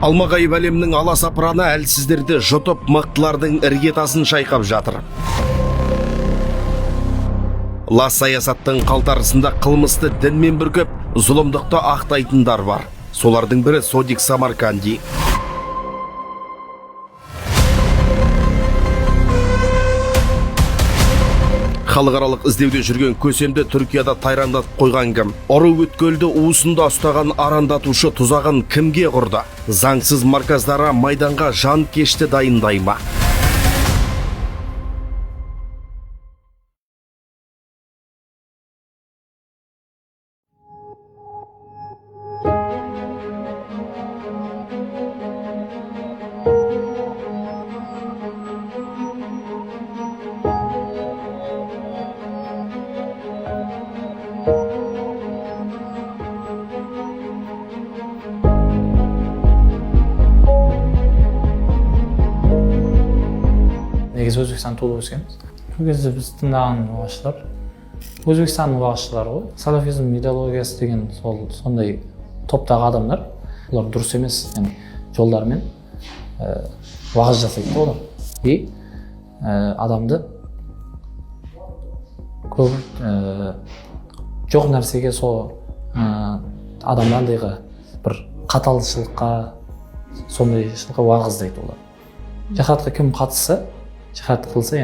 Алмағайып әлемнің аласапыраны әлсіздерді жұтып, мықтылардың іргетасын шайқап жатыр. Лас саясаттың қалтарысында қылмысты дінмен бүркеп, зұлымдықты ақтайтындар бар. Солардың бірі Содик Самарканди. Халықаралық іздеуде жүрген көсемді Түркияда тайрандатып қойған кім? Ұры өткелді уысында ұстаған арандатушы тұзағын кімге құрды? Заңсыз марказдара майданға жан кешті дайындай ма? Негізі Өзбекстан туылып өскенбіз. Сол кезде біз тыңдаған уағызшылар, Өзбекстанның уағызшылары ғой. Салафизм идеологиясы деген сондай топтағы адамдар, олар дұрыс емес жолдармен уағыз жасайды олар. И адамды көп жоқ нәрсеге адамдардығы бір қаталшылыққа, сондайшылыққа уағыздайды олар. Жихадқа кім қатысса, жихад қылса,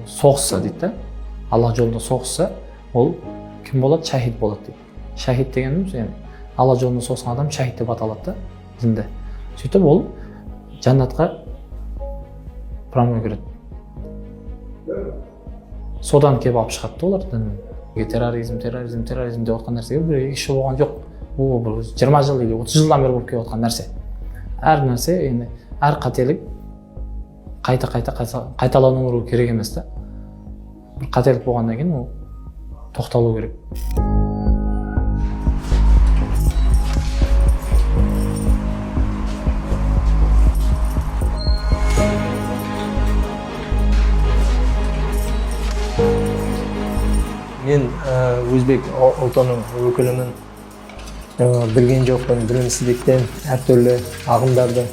соғысса дейді, Аллах жолында соғысса, ол кім болады? Шахид болады дейді. Шахид дегеніміз, Аллах жолында соғысқан адам шахид деп аталады дінде. Сөйтіп ол жаннатқа промой кіреді. Содан келіп алып шығады олар діннен. Терроризм деп отқан нәрсеге бір 2 жыл болған жоқ. Ол бір 20 жыл или 30 жылдан бері болып келіп отқан нәрсе. Әр нәрсе, әр қателік қайталану керек емес та. Бір қателік болғаннан кейін ол тоқталу керек. Мен өзбек ұлтының өкілімін. Білген жоқпын, білімсіздіктен әртүрлі ағымдарды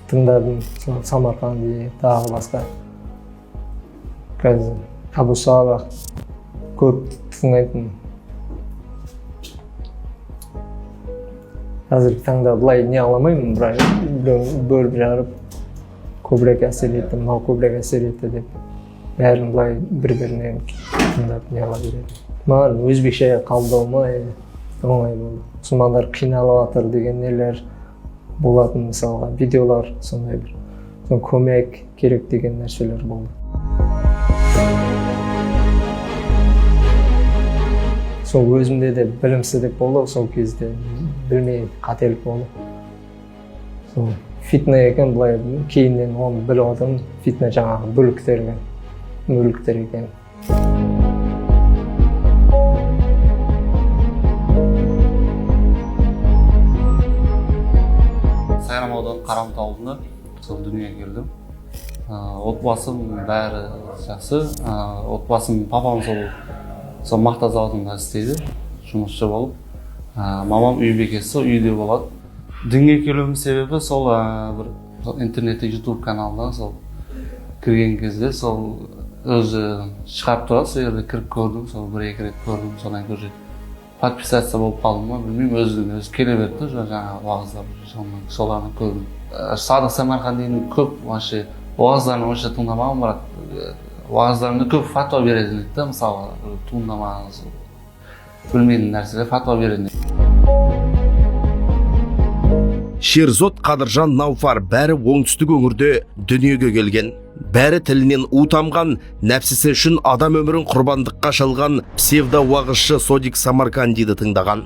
тыңдадым. Самарканди, тағы басқа. Қазір Абу Сабах көп тыңдайтын. Қазіргі таңда бұлай не аламаймын, бірақ бөліп жарып көбірек әсер етті, мынау көбірек әсер етті деп. Бәрін бұлай бір-бірінен тыңдап не ала береді. Маған өзбекше қабылдауыма оңай болды. Мұсылмандар қиналып жатыр деген нелер болатын, мысалға видеолар, сондай бір көмек керек деген нәрселер болды. Сол өзімде де білімсіздік болды, сол кезде білмей қателік болды. Сол фитна екен, былай кейіннен оны біліп отырмын, фитна жаңағы бүліктер екен. Сайрам ауданы Қарамта ауылында сол дүниеге келдім. Отбасым бәрі жақсы. Отбасым, папам сол мақта зауытында істейді, жұмысшы болып. Мамам үй бекесі, үйде болады. Дінге келуім себебі сол бір интернетте YouTube каналына сол кірген кезде сол өзі шығарып тұрады, сол жерде кіріп көрдім, сол 1-2 рет көрдім, содан көрді. Подписаться болып қалдым ма, білмеймін, өзі келе берді, жаңағы уағыздар, соларны көрдім. Садық Самаркандидің көп уағыздарын онша тыңдамағым, бірақ уағыздарында көп фатуа береді, мысалы, туындамаңыз, білмейтін нәрселер фатуа береді. Шерзод Қадыржан Науфар бәрі оңтүстік өңірде дүниеге келген. Бәрі тілінен утамған, нәпсісі үшін адам өмірін құрбандыққа шалған псевдо-уағызшы Содик Самаркандиді тыңдаған.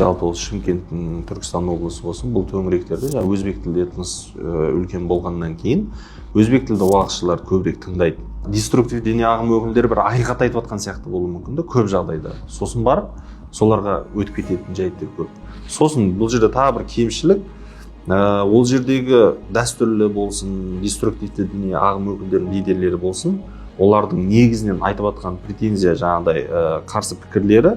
Жалпы Шымкенттің Түркістан облысы болсын, бұл төңіректерде өзбек тілді этнос үлкен болғаннан кейін өзбек тілді уағызшылар көбірек тыңдайды. Деструктив діни ағым өкілдері бір айғат айтып жатқан сияқты болуы мүмкін, көп жағдайда. Сосын барып, соларға өтіп кететін жайттер көп. Сосын бұл жерде тағы бір кемшілік, ол жердегі дәстүрлі болсын, деструктивті діни ағым өкілдерінің лидерлері болсын, олардың негізінен айтып жатқан претензия жаңағыдай қарсы пікірлері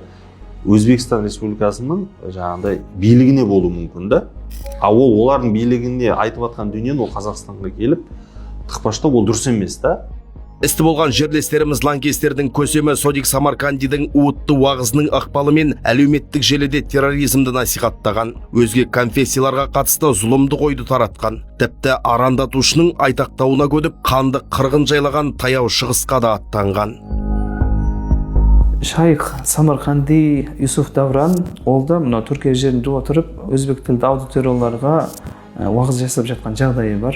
Өзбекстан Республикасының жаңағыдай билігіне болуы мүмкін да. А олардың билігіне айтып жатқан дүниені ол Қазақстанға келіп тықпаштау ол дұрыс емес та. Істі болған жерлестеріміз лаңкестердің көсемі Содик Самаркандидің уытты уағызының ықпалымен әлеуметтік желіде терроризмді насихаттаған, өзге конфессияларға қатысты зұлымды қойды таратқан, тіпті арандатушының айтақтауына көдіп қанды қырғын жайлаған таяу шығысқа да аттанған. Шайх Самарканди Юсуф Давран ол да мына Түркия жерінде отырып өзбек тілді аудиторияларға уағыз жасап жатқан жағдайы бар.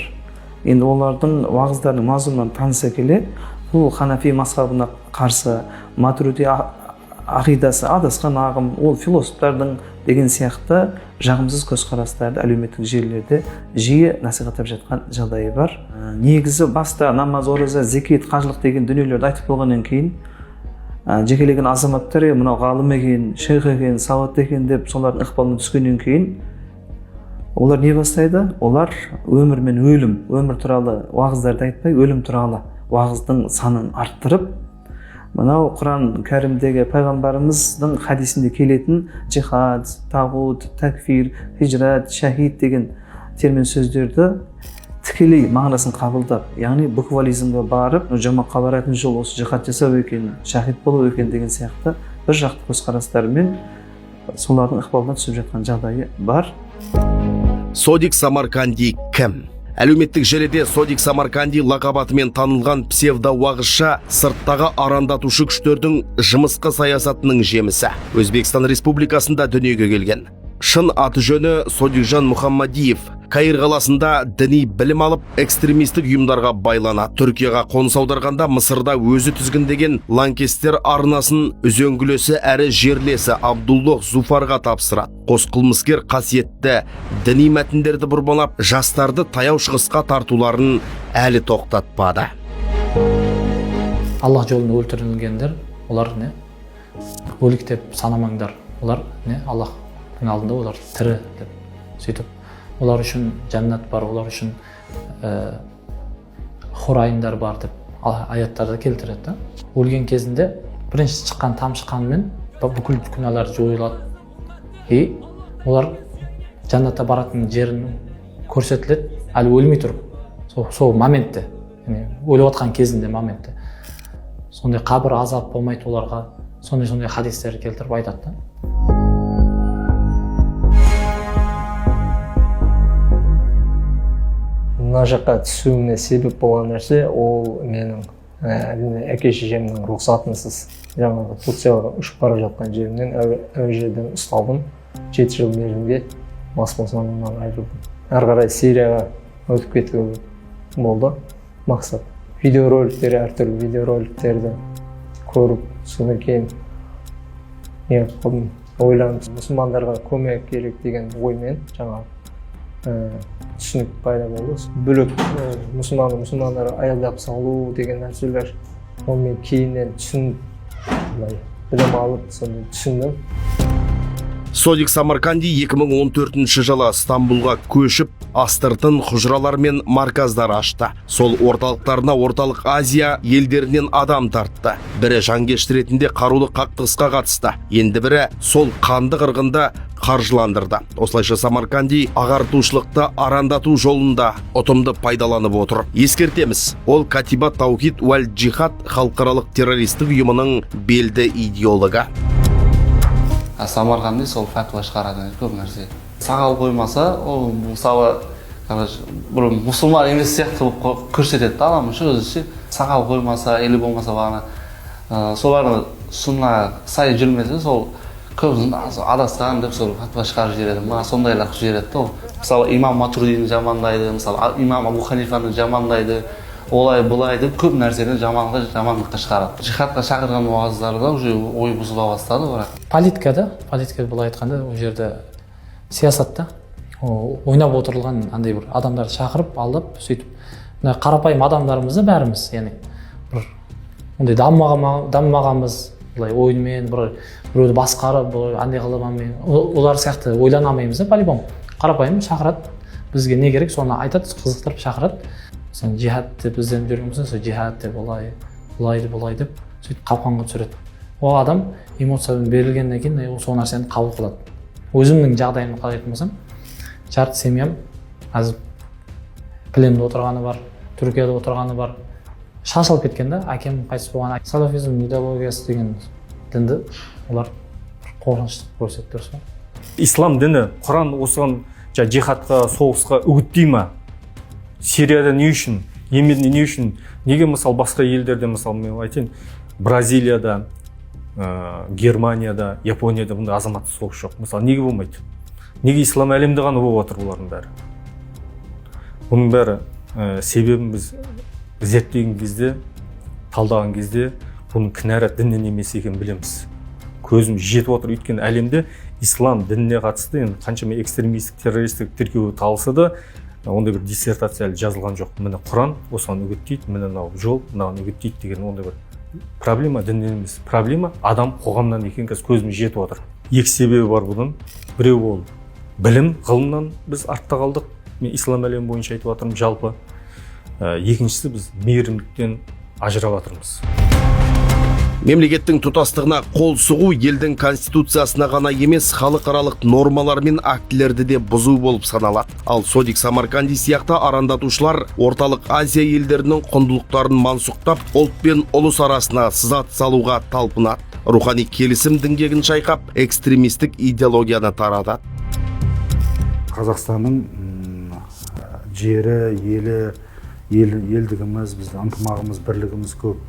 Енді олардың уағыздарының мазмұнынан таныса келе, бұл Ханафи мазхабына қарсы Матуриди ақидасы адасқан ағым, ол философтардың деген сияқты жағымсыз көзқарастарды әлеуметтік желілерде жиі насихаттап жатқан жағдайы бар. Негізі баста намаз, ораза, зекет, қажылық деген дүниелерді айтып болғаннан кейін жекелеген азаматтар мынау ғалым екен, шейх екен, сауатты екен деп солардың ықпалына түскеннен кейін олар не бастайды? Олар өмір мен өлім, өмір туралы уағыздарды айтпай, өлім туралы уағыздың санын арттырып, мынау Құран кәрімдегі пайғамбарымыздың хадисінде келетін джихад, тағут, такфир, хижрат, шахид деген термин сөздерді тікелей мағынасын қабылдап, яғни буквализмге барып, жамаққа баратын жол осы джихад жасау екен, шахид болу екен деген сияқты бір жақты көзқарастарымен солардың ықпалына түсіп жатқан жағдайы бар. Содик Самарканди кім? Әлеуметтік желіде Содик Самарканди лақабатымен танылған псевдоуағызша сырттағы арандатушы күштердің жымысқы саясатының жемісі. Өзбекстан Республикасында дүниеге келген. Шын аты жөні Содикжан Мұхаммадиев. Каир қаласында діни білім алып, экстремистік ұйымдарға байланады. Түркияға қоныс аударғанда Мысырда өзі тізгіндеген лаңкестер арнасын үзеңгілесі әрі жерлесі Абдуллах Зуфарға тапсырады. Қос қылмыскер қасиетті діни мәтіндерді бұрмалап, жастарды таяу шығысқа тартуларын әлі тоқтатпады. Аллах жолында өлтірілгендер, олар не? Өлік деп санамаңдар. Олар не? Аллахтың алдында олар тірі деп сөйтіп. Олар үшін жәннат бар, олар үшін хурайындар бар деп аяттарды келтіреді. Өлген кезінде бірінші шыққан тамшы қанмен бүкіл күнәлар жойылады. И олар жәннатта баратын жерін көрсетіледі, әлі өлмей тұрып. Сол моментте, өліп жатқан кезінде моментте. Сондай қабір азап болмайды оларға, сондай хадистер келтіріп айтады. Мына жаққа түсуіме себеп болған нәрсе ол менің әке шешемнің рұқсатынсыз жаңағы Турцияға ұшып бара жатқан жерімнен әуежайдан ұсталдым. 7 жыл мерзімге бас бостандығынан айырылдым. Әрі қарай Сирияға өтіп кету болды мақсат. Әртүрлі видеороликтерді көріп, содан кейін ойланып, мұсылмандарға көмек керек деген оймен жаңағы түсінік пайда болды. Бөлек мұсылмандар аялдап салу деген нәрселер онымен кейіннен білім алып түсіндім. Содик Самарканди 2014 жылы Стамбулға көшіп, астыртын құжыралар мен марказдар ашты. Сол орталықтарына Орталық Азия елдерінен адам тартты. Бірі жанкешті ретінде қарулы қақтығысқа қатысты. Енді бірі сол қанды қырғында қаржыландырды. Осылайша Самарканди ағартушылықты арандату жолында ұтымды пайдаланып отыр. Ескертеміз, ол Катиба Таухид уәл Джихад халықаралық террористік ұйымының белді идеологы. Самарканди сол фатуа шығарады көп нәрсе. Сағал қоймаса, ол мысалы бір мұсылман емес сияқты болып көрсетеді адамның өзі. Сағал қоймаса, или болмаса бағана соларды сұнна сай жүрмесе, сол көбісін адасқан деп сол фатуа шығарып жібереді. Маған сондайлар жібереді. Мысалы имам Матуридині жамандайды, мысалы имам Абу Ханифаны жамандайды. Олай бұлай деп көп нәрсені жамандыққа шығарады. Джихадқа шақырған уағыздарда уже ой бұзыла бастады. Политика былай айтқанда, ол жерде саясатта ойнап отырылған андай бір адамдарды шақырып алып, сөйтіп қарапайым адамдарымызды бәріміз, яғни бір ондай дамымағанбыз, былай ойынмен, біреуді басқарып, андай қылып, олар сияқты ойланамаймыз да, по-любому. Қарапайым шақырады, бізге не керек, соны айтады, қызықтырып шақырады. Сен жихад деп ізденіп жүрген болсаң, сол жихад деп олай деп сөйтіп қапқанға түсіреді. Ол адам эмоциямен берілгеннен кейін сол нәрсені қабыл қылады. Өзімнің жағдайымды қарайтын болсам, жарты семьям қазір Племде отырғаны бар, Түркияда отырғаны бар. Шашылып кеткен да, әкем қайтыс болған. Салафизм идеологиясы деген дінді олар қорқынышты көрсетті дұрыс па? Ислам діні, Құран осыған джихадқа, соғысқа үгіттей ма? Сирияда не үшін, Йеменде не үшін? Неге мысалы басқа елдерде, мысалы мен айтайын, Бразилияда, Германияда, Японияда бұндай азаматты соғыс жоқ. Мысалы неге болмайды? Неге ислам әлемде ғана болып отыр бұлардың бәрі? Бұның бәрі себебін біз зерттеген кезде, талдаған кезде бұның кінәрат діннен емес екенін білеміз. Көзіміз жетіп отыр, өйткені әлемде ислам дініне қатысты қаншама экстремистік, террористік тіркеу талысы да ондай бір диссертация әлі жазылған жоқ. Міне Құран осыған үгіттейді, міне мынау жол мынаған үгіттейді деген ондай бір проблема діннен емес. Проблема адам қоғамнан екенін қазір көзіміз жетіп отыр. Екі себебі бар бұның. Біреу ол білім, ғылымнан біз артта қалдық. Мен ислам әлемі бойынша айтып жатырмын жалпы. Екіншісі біз мейірімдіктен ажырап жатырмыз. Мемлекеттің тұтастығына қол сұғу елдің конституциясына ғана емес, халықаралық нормалар мен актілерді де бұзу болып саналады. Ал Содик Самарканди сияқты арандатушылар орталық Азия елдерінің құндылықтарын мансұқтап, ұлт пен ұлыс арасына сызат салуға талпынады. Рухани келісім діңгегін шайқап, экстремистік идеологияны таратады. Қазақстанның жері, елдігіміз, біздің ынтымағымыз, бірлігіміз көп.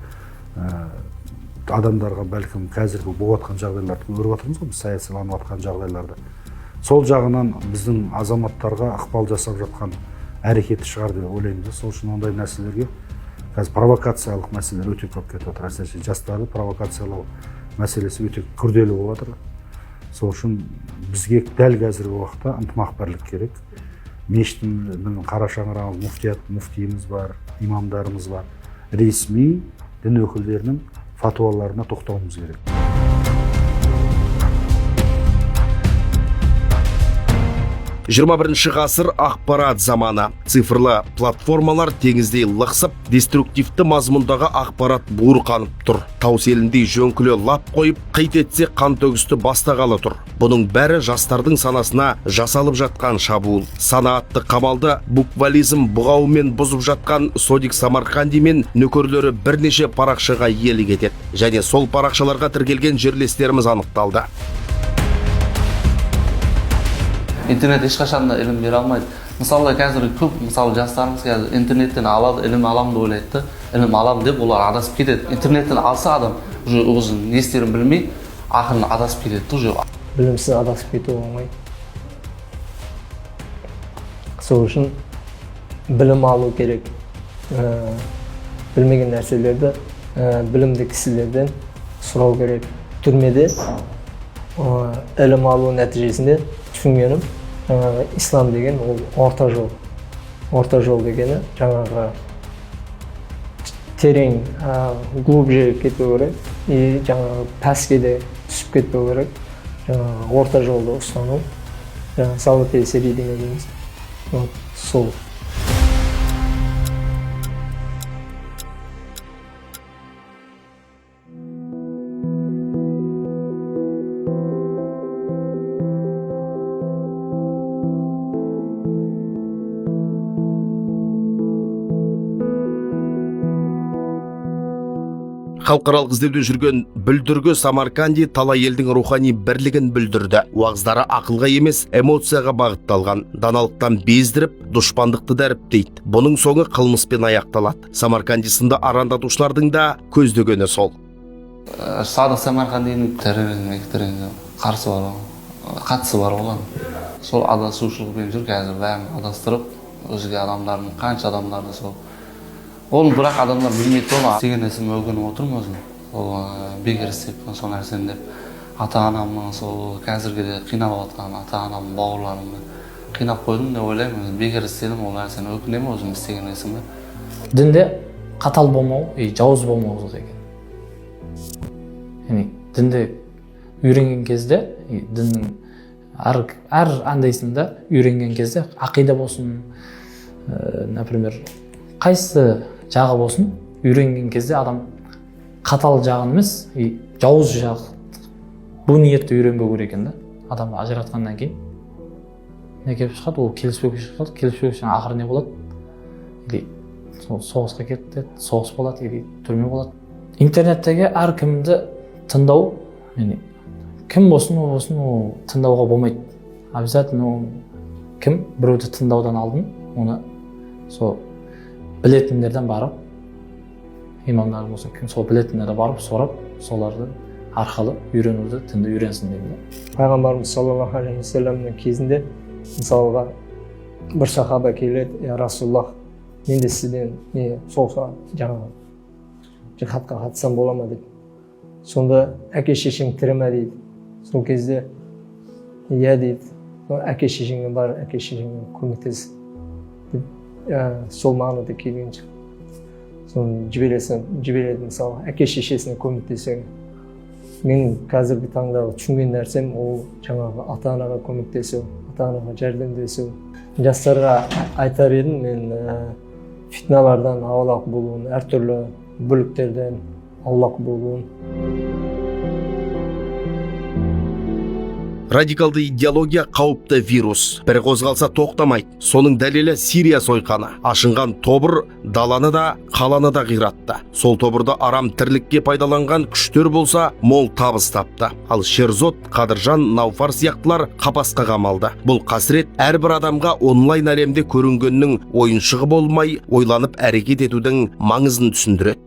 Адамдарға бәлкім қазіргі болып жатқан жағдайларды көріп отырмыз ғой, біз саясиланып жатқан жағдайларды. Сол жағынан біздің азаматтарға ықпал жасап жатқан әрекеті шығар деп ойлаймын. Сол үшін ондай нәрселерге қазір провокациялық мәселелер өте көп кетіп отыр. Әсіресе жастарды провокациялау мәселесі өте күрделі болып жатыр. Сол үшін бізге дәл қазіргі уақытта ынтымақ бірлік керек. Мешіттің қара шаңырағы муфтиіміз бар, имамдарымыз бар. Ресми дін өкілдерінің фатуаларына тоқтауымыз керек. Жиырма бірінші ғасыр ақпарат заманы. Цифрлы платформалар теңіздей лықсып, деструктивті мазмұндағы ақпарат буырқанып тұр. Таус еліндей жөңкілі лап қойып, қит етсе қан төгісті бастағалы тұр. Бұның бәрі жастардың санасына жасалып жатқан шабуыл. Сана атты қамалды буквализм бұғауымен бұзып жатқан Содик Самарканди мен нөкерлері бірнеше парақшаға иелік етеді. Және сол парақшаларға тіркелген жерлестеріміз анықталды. Интернет ешқашан да ілім бере алмайды. Мысалы қазір көп жастарымыз қазір интернеттен алады, ілім аламын деп ойлайды. Ілім аламын деп олар адасып кетеді. Интернеттен алса адам уже не істерін білмей, ақырын адасып кетеді уже. Білімсіз адасып кету оңай. Сол үшін білім алу керек. Білмеген нәрселерді білімді кісілерден сұрау керек. Түрмеде ілім алу нәтижесінде түсінгенім, ислам деген ол орта жол. Орта жол дегені жаңағы терең, глубже кетпеу керек, и жаңағы пәске де түсіп кетпеу керек. Жаңағы орта жолды ұстану, жаңағы салафи селфи дегеніміз. Сол. Халықаралық іздеуде жүрген бүлдіргі Самарканди талай елдің рухани бірлігін бүлдірді. Уағыздары ақылға емес, эмоцияға бағытталған. Даналықтан бездіріп, дұшпандықты дәріптейді. Бұның соңы қылмыспен аяқталады. Самарканди сынды арандатушылардың да көздегені сол. Садық Самаркандидің терроризмге қарсы бар, қатысы бар olan. Сол адасушылықпен жүр, қазір бәрін адастырып, өзге адамдардың, қанша адамдарды сол. Ол бірақ адамдар білмейді, ол істеген нәрсеме өкініп отырмын өзім. Ол бекер істеп, сол нәрсені деп. Ата-анамның сол қазіргіде қиналып жатқан ата-анамның бауырларымды қинап қойдым деп ойлаймын. Бекер істедім, ол нәрсені өкінемін өзім істеген нәрсеме. Дінде қатал болмау, жауыз болмау екен. Яғни дінде үйренген кезде, діннің әр андайсында үйренген кезде ақида болсын, например, қайсы жағы болсын, үйренген кезде адам қатал жағын емес, жауыз жағы бұл ниетті үйренбеу керек екен да. Адамды ажыратқаннан кейін не келіп шығады, ол келіспеуге шығады, келіспеуге ақыры не болады, или соғысқа кетеді, соғыс болады, или түрме болады. Интернеттегі әркімді тыңдау, яғни кім болсын, ол тыңдауға болмайды. Обязательно кім біреуді тыңдаудан алдын, оны сол білетіндерден барып, имамдар болса, кім сол білетіндерді барып, сорап, соларды арқылы үйренуді, тыңды үйренсін деймін да. Пайғамбарымыз саллаллаху алейхи уассаламның кезінде мысалға бір сахаба келеді, я Расулаллах, мен де сізден соғысқа жаңағы жихадқа қатыссам бола ма дейді. Сонда әке шешең тірі ме дейді. Сол кезде иә дейді. Әке шешеңе бар, әке шешеңе көмектес. Сол мағынада келген шығар. Соны жібереді мысалы, әке шешесіне көмектесең. Мен қазіргі таңдағы түсінген нәрсем ол жаңағы ата-анаға көмектесу, ата-анаға жәрдемдесу. Жастарға айтар едім, мен фитналардан аулақ болуын, әртүрлі бүліктерден аулақ болуын. Радикалды идеология қауіпті вирус. Бір қозғалса тоқтамайды. Соның дәлелі Сирия сойқаны. Ашынған тобыр даланы да, қаланы да қиратты. Сол тобырды арам тірлікке пайдаланған күштер болса, мол табыс тапты. Ал Шерзод, Қадыржан, Науфар сияқтылар қапасқа қамалды. Бұл қасірет әрбір адамға онлайн әлемде көрінгеннің ойыншығы болмай, ойланып әрекет етудің маңызын түсіндіреді.